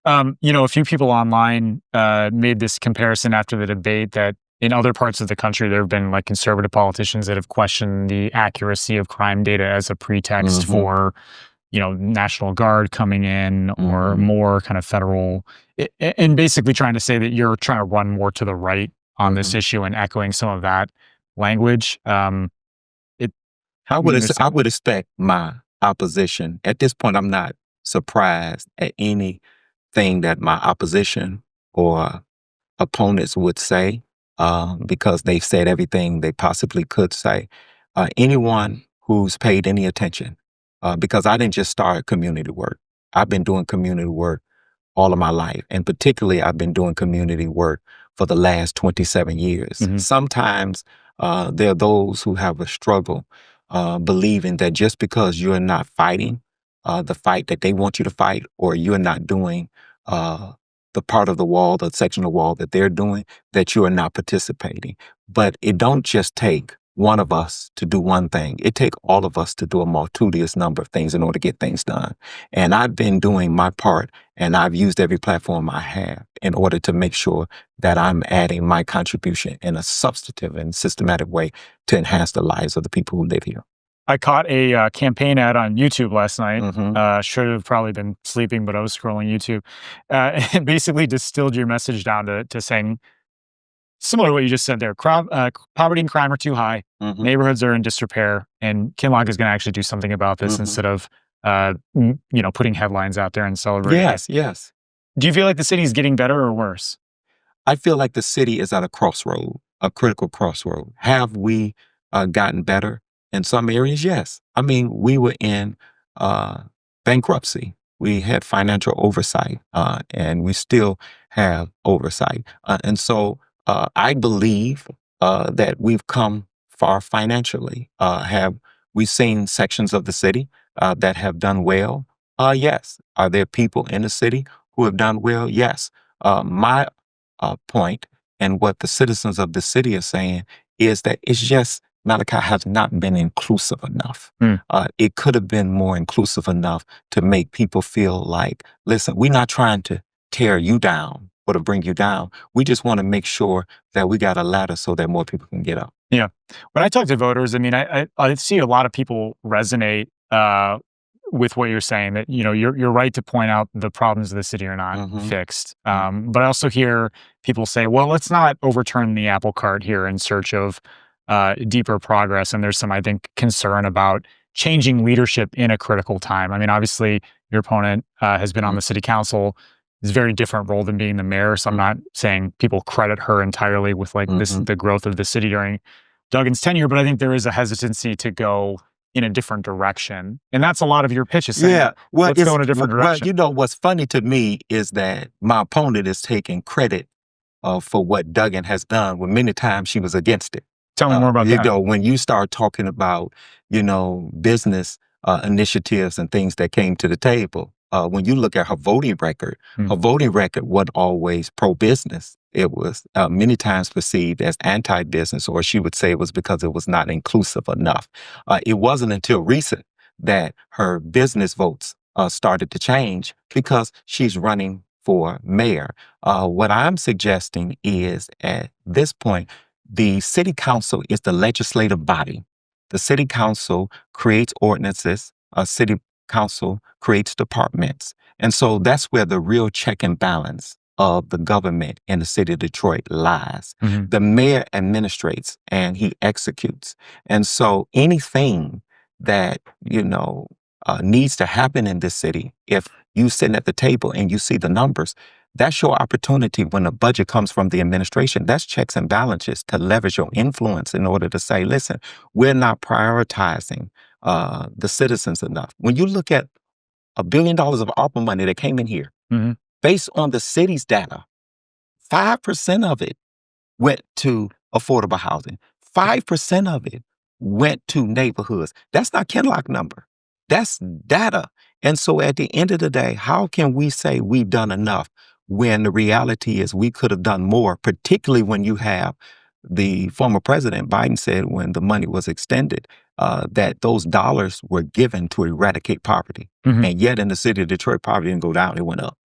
A few people online made this comparison after the debate that in other parts of the country, there have been like conservative politicians that have questioned the accuracy of crime data as a pretext Mm-hmm. for, National Guard coming in or Mm-hmm. more kind of federal, and basically trying to say that you're trying to run more to the right on this Mm-hmm. issue and echoing some of that language. It, I you would know, ex- I would expect my opposition. At this point, I'm not surprised at anything that my opposition or opponents would say, because they've said everything they possibly could say. Anyone who's paid any attention, because I didn't just start community work. I've been doing community work all of my life. And particularly, I've been doing community work for the last 27 years. Mhm. Sometimes there are those who have a struggle believing that just because you're not fighting the fight that they want you to fight, or you're not doing the part of the wall, the section of the wall that they're doing, that you are not participating. But it don't just take one of us to do one thing. It takes all of us to do a multitudinous number of things in order to get things done. And I've been doing my part, and I've used every platform I have in order to make sure that I'm adding my contribution in a substantive and systematic way to enhance the lives of the people who live here. I caught a campaign ad on YouTube last night. Mm-hmm. Should have probably been sleeping, but I was scrolling YouTube. And basically distilled your message down to saying similar to what you just said there. Poverty and crime are too high. Mm-hmm. Neighborhoods are in disrepair, and Kinloch is going to actually do something about this Mm-hmm. instead of, putting headlines out there and celebrating. Yes. Do you feel like the city's getting better or worse? I feel like the city is at a crossroad, a critical crossroad. Have we gotten better in some areas? Yes. I mean, we were in bankruptcy. We had financial oversight, and we still have oversight. And so I believe that we've come far financially. Have we seen sections of the city that have done well? Yes. Are there people in the city who have done well? Yes. My point, and what the citizens of the city are saying, is that it's just Malachi has not been inclusive enough. Mm. It could have been more inclusive enough to make people feel like, listen, we're not trying to tear you down or to bring you down. We just want to make sure that we got a ladder so that more people can get up. Yeah. When I talk to voters, I mean, I see a lot of people resonate with what you're saying, that, you're right to point out the problems of the city are not Mhm. fixed. But I also hear people say, well, let's not overturn the apple cart here in search of deeper progress. And there's some, I think, concern about changing leadership in a critical time. I mean, obviously, your opponent has been on the city council. It's a very different role than being the mayor. So I'm not saying people credit her entirely with the growth of the city during Duggan's tenure, but I think there is a hesitancy to go in a different direction. And that's a lot of your pitch is saying, let's go in a different direction. Well, what's funny to me is that my opponent is taking credit for what Duggan has done, when many times she was against it. Tell me more about that. When you start talking about, business initiatives and things that came to the table, when you look at her voting record, her voting record wasn't always pro-business. It was many times perceived as anti-business, or she would say it was because it was not inclusive enough. It wasn't until recent that her business votes started to change, because she's running for mayor. What I'm suggesting is, at this point, the city council is the legislative body. The city council creates ordinances. A city council creates departments. And so that's where the real check and balance of the government in the city of Detroit lies. Mhm. The mayor administrates and he executes. And so anything that, needs to happen in this city, if you sitting at the table and you see the numbers, that's your opportunity when the budget comes from the administration. That's checks and balances to leverage your influence in order to say, listen, we're not prioritizing the citizens enough. When you look at $1 billion of ARPA money that came in here, Mhm. based on the city's data, 5% of it went to affordable housing. 5% of it went to neighborhoods. That's not Kinloch number. That's data. And so at the end of the day, how can we say we've done enough when the reality is we could have done more, particularly when you have the former president, Biden, said when the money was extended, that those dollars were given to eradicate poverty. Mhm. And yet in the city of Detroit, poverty didn't go down, it went up.